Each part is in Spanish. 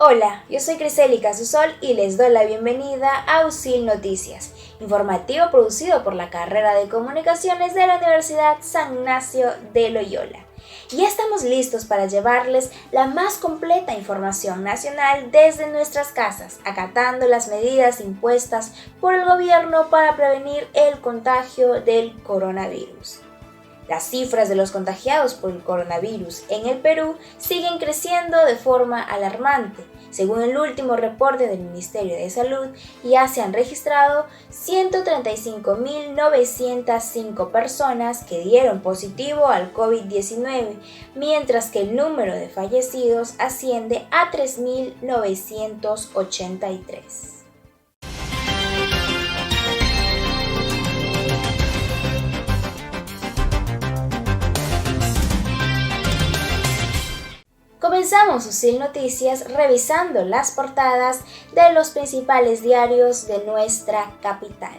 Hola, yo soy Criseli Casusol y les doy la bienvenida a USIL Noticias, informativo producido por la carrera de Comunicaciones de la Universidad San Ignacio de Loyola. Ya estamos listos para llevarles la más completa información nacional desde nuestras casas, acatando las medidas impuestas por el gobierno para prevenir el contagio del coronavirus. Las cifras de los contagiados por el coronavirus en el Perú siguen creciendo de forma alarmante. Según el último reporte del Ministerio de Salud, ya se han registrado 135.905 personas que dieron positivo al COVID-19, mientras que el número de fallecidos asciende a 3.983. Comenzamos USIL Noticias revisando las portadas de los principales diarios de nuestra capital.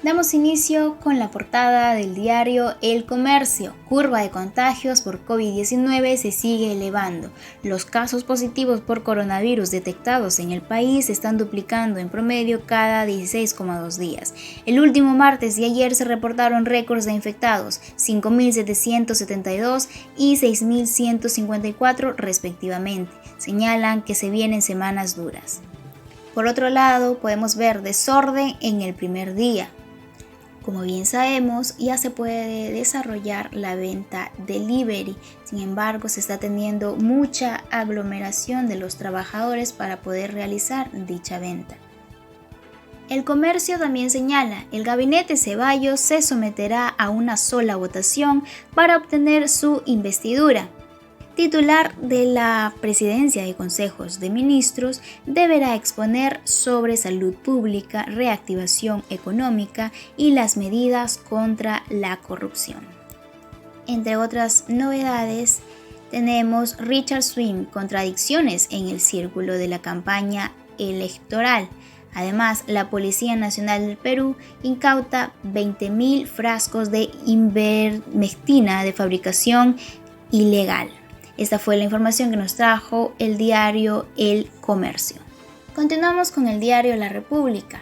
Damos inicio con la portada del diario El Comercio. Curva de contagios por COVID-19 se sigue elevando. Los casos positivos por coronavirus detectados en el país se están duplicando en promedio cada 16,2 días. El último martes y ayer se reportaron récords de infectados, 5.772 y 6.154 respectivamente. Señalan que se vienen semanas duras. Por otro lado, podemos ver desorden en el primer día. Como bien sabemos, ya se puede desarrollar la venta delivery, sin embargo se está teniendo mucha aglomeración de los trabajadores para poder realizar dicha venta. El Comercio también señala, el gabinete Ceballos se someterá a una sola votación para obtener su investidura. Titular de la Presidencia de Consejos de Ministros deberá exponer sobre salud pública, reactivación económica y las medidas contra la corrupción. Entre otras novedades, tenemos Richard Swing, contradicciones en el círculo de la campaña electoral. Además, la Policía Nacional del Perú incauta 20.000 frascos de ivermectina de fabricación ilegal. Esta fue la información que nos trajo el diario El Comercio. Continuamos con el diario La República,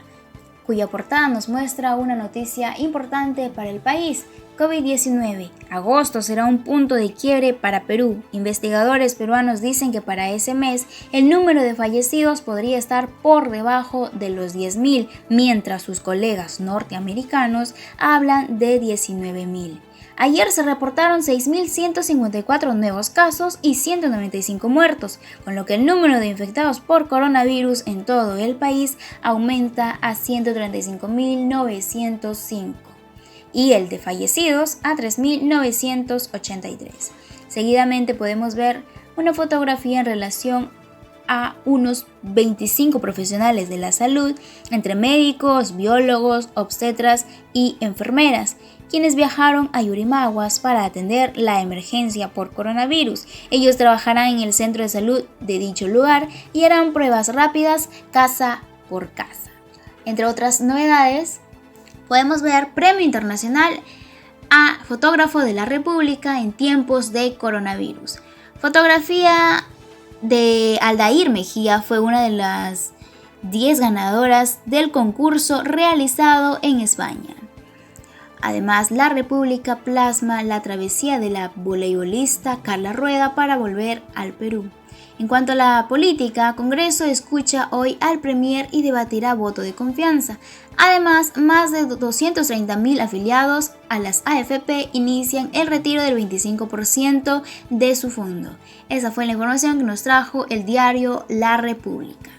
cuya portada nos muestra una noticia importante para el país. COVID-19. Agosto será un punto de quiebre para Perú. Investigadores peruanos dicen que para ese mes el número de fallecidos podría estar por debajo de los 10.000, mientras sus colegas norteamericanos hablan de 19.000. Ayer se reportaron 6.154 nuevos casos y 195 muertos, con lo que el número de infectados por coronavirus en todo el país aumenta a 135.905 y el de fallecidos a 3.983. Seguidamente podemos ver una fotografía en relación a unos 25 profesionales de la salud, entre médicos, biólogos, obstetras y enfermeras, quienes viajaron a Yurimaguas para atender la emergencia por coronavirus. Ellos trabajarán en el centro de salud de dicho lugar y harán pruebas rápidas casa por casa. Entre otras novedades, podemos ver Premio Internacional a Fotógrafo de la República en tiempos de coronavirus. Fotografía de Aldair Mejía fue una de las 10 ganadoras del concurso realizado en España. Además, la República plasma la travesía de la voleibolista Carla Rueda para volver al Perú. En cuanto a la política, Congreso escucha hoy al Premier y debatirá voto de confianza. Además, más de 230.000 afiliados a las AFP inician el retiro del 25% de su fondo. Esa fue la información que nos trajo el diario La República.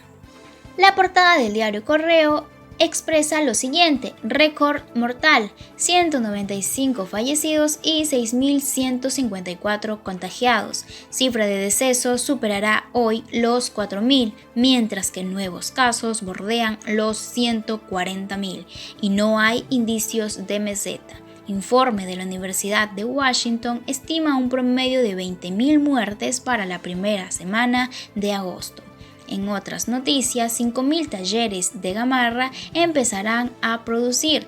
La portada del diario Correo expresa lo siguiente: récord mortal, 195 fallecidos y 6.154 contagiados. Cifra de decesos superará hoy los 4.000, mientras que nuevos casos bordean los 140.000 y no hay indicios de meseta. Informe de la Universidad de Washington estima un promedio de 20.000 muertes para la primera semana de agosto. En otras noticias, 5.000 talleres de gamarra empezarán a producir.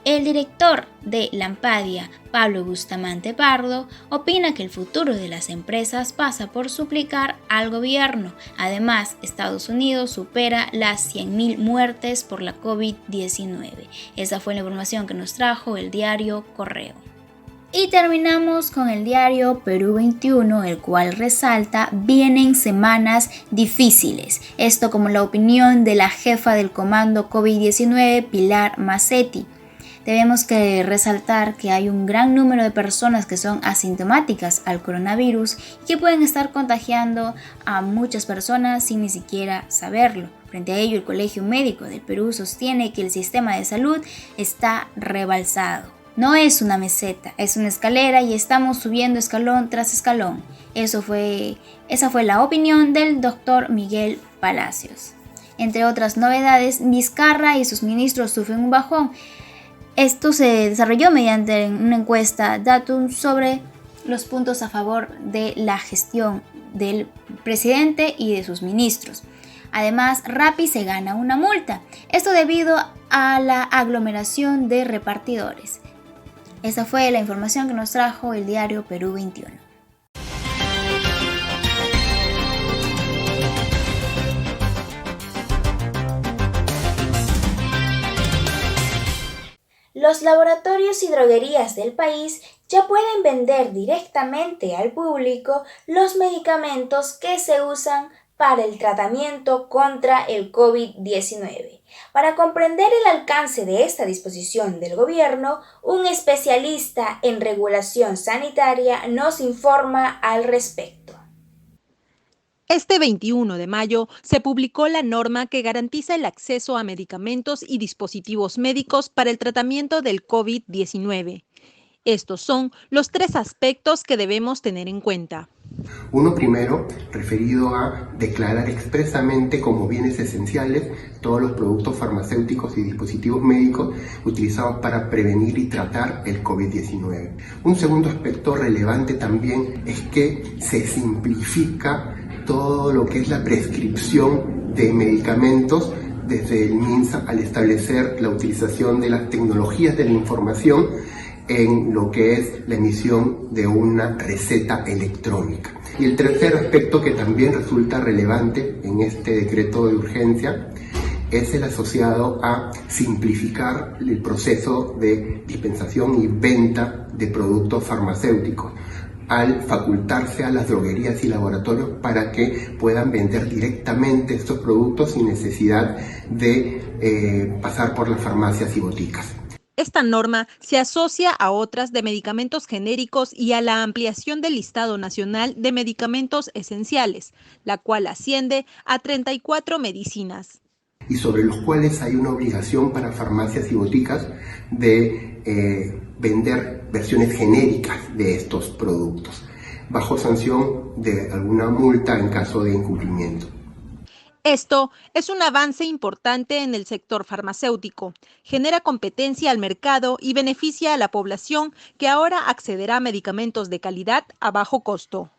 El director de Lampadia, Pablo Bustamante Pardo, opina que el futuro de las empresas pasa por suplicar al gobierno. Además, Estados Unidos supera las 100.000 muertes por la COVID-19. Esa fue la información que nos trajo el diario Correo. Y terminamos con el diario Perú 21, el cual resalta: vienen semanas difíciles. Esto como la opinión de la jefa del comando COVID-19, Pilar Macetti. Debemos que resaltar que hay un gran número de personas que son asintomáticas al coronavirus y que pueden estar contagiando a muchas personas sin ni siquiera saberlo. Frente a ello, el Colegio Médico del Perú sostiene que el sistema de salud está rebalsado. No es una meseta, es una escalera y estamos subiendo escalón tras escalón. Esa fue la opinión del doctor Miguel Palacios. Entre otras novedades, Vizcarra y sus ministros sufren un bajón. Esto se desarrolló mediante una encuesta Datum sobre los puntos a favor de la gestión del presidente y de sus ministros. Además, Rappi se gana una multa. Esto debido a la aglomeración de repartidores. Esa fue la información que nos trajo el diario Perú 21. Los laboratorios y droguerías del país ya pueden vender directamente al público los medicamentos que se usan para el tratamiento contra el COVID-19. Para comprender el alcance de esta disposición del gobierno, un especialista en regulación sanitaria nos informa al respecto. Este 21 de mayo se publicó la norma que garantiza el acceso a medicamentos y dispositivos médicos para el tratamiento del COVID-19. Estos son los 3 aspectos que debemos tener en cuenta. Uno primero, referido a declarar expresamente como bienes esenciales todos los productos farmacéuticos y dispositivos médicos utilizados para prevenir y tratar el COVID-19. Un segundo aspecto relevante también es que se simplifica todo lo que es la prescripción de medicamentos desde el MINSA al establecer la utilización de las tecnologías de la información en lo que es la emisión de una receta electrónica. Y el tercer aspecto que también resulta relevante en este decreto de urgencia es el asociado a simplificar el proceso de dispensación y venta de productos farmacéuticos, al facultarse a las droguerías y laboratorios para que puedan vender directamente estos productos sin necesidad de pasar por las farmacias y boticas. Esta norma se asocia a otras de medicamentos genéricos y a la ampliación del listado nacional de medicamentos esenciales, la cual asciende a 34 medicinas. Y sobre los cuales hay una obligación para farmacias y boticas de vender versiones genéricas de estos productos, bajo sanción de alguna multa en caso de incumplimiento. Esto es un avance importante en el sector farmacéutico, genera competencia al mercado y beneficia a la población que ahora accederá a medicamentos de calidad a bajo costo.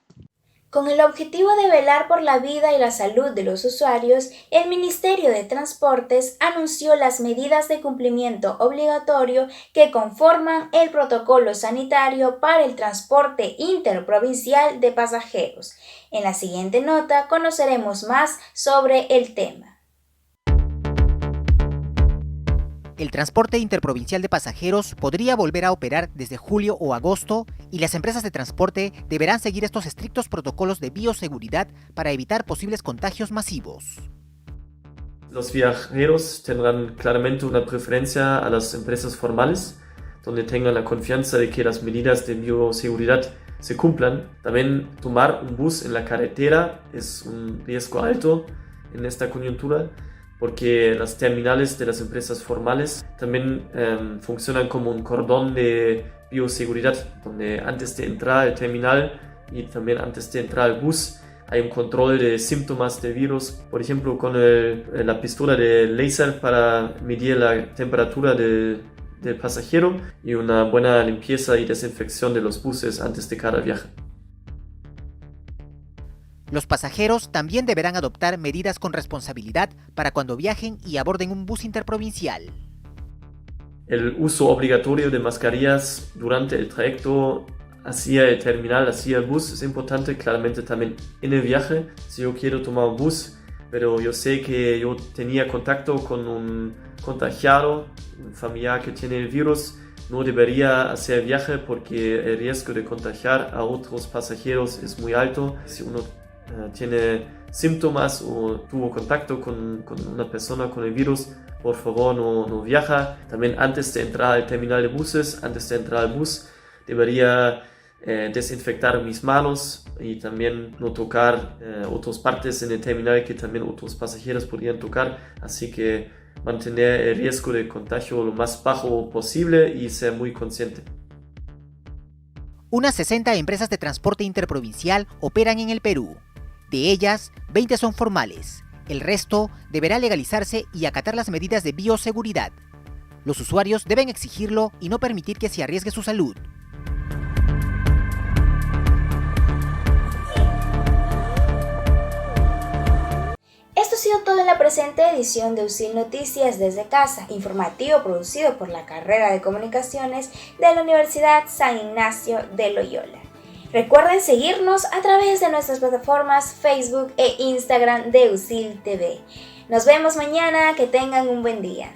Con el objetivo de velar por la vida y la salud de los usuarios, el Ministerio de Transportes anunció las medidas de cumplimiento obligatorio que conforman el protocolo sanitario para el transporte interprovincial de pasajeros. En la siguiente nota conoceremos más sobre el tema. El transporte interprovincial de pasajeros podría volver a operar desde julio o agosto y las empresas de transporte deberán seguir estos estrictos protocolos de bioseguridad para evitar posibles contagios masivos. Los viajeros tendrán claramente una preferencia a las empresas formales, donde tengan la confianza de que las medidas de bioseguridad se cumplan. También tomar un bus en la carretera es un riesgo alto en esta coyuntura, porque las terminales de las empresas formales también funcionan como un cordón de bioseguridad, donde antes de entrar al terminal y también antes de entrar al bus hay un control de síntomas de virus, por ejemplo con la pistola de láser para medir la temperatura del pasajero y una buena limpieza y desinfección de los buses antes de cada viaje. Los pasajeros también deberán adoptar medidas con responsabilidad para cuando viajen y aborden un bus interprovincial. el uso obligatorio de mascarillas durante el trayecto hacia el terminal, hacia el bus es importante, claramente también en el viaje. Si yo quiero tomar un bus, pero yo sé que yo tenía contacto con un contagiado, un familiar que tiene el virus, no debería hacer el viaje porque el riesgo de contagiar a otros pasajeros es muy alto. Si uno tiene síntomas o tuvo contacto con una persona con el virus, por favor no viaja. También antes de entrar al terminal de buses, antes de entrar al bus, debería desinfectar mis manos y también no tocar otras partes en el terminal que también otros pasajeros podrían tocar. Así que mantener el riesgo de contagio lo más bajo posible y ser muy consciente. Unas 60 empresas de transporte interprovincial operan en el Perú. De ellas, 20 son formales. El resto deberá legalizarse y acatar las medidas de bioseguridad. Los usuarios deben exigirlo y no permitir que se arriesgue su salud. Esto ha sido todo en la presente edición de UCIL Noticias desde casa, informativo producido por la carrera de Comunicaciones de la Universidad San Ignacio de Loyola. Recuerden seguirnos a través de nuestras plataformas Facebook e Instagram de UCIL TV. Nos vemos mañana, que tengan un buen día.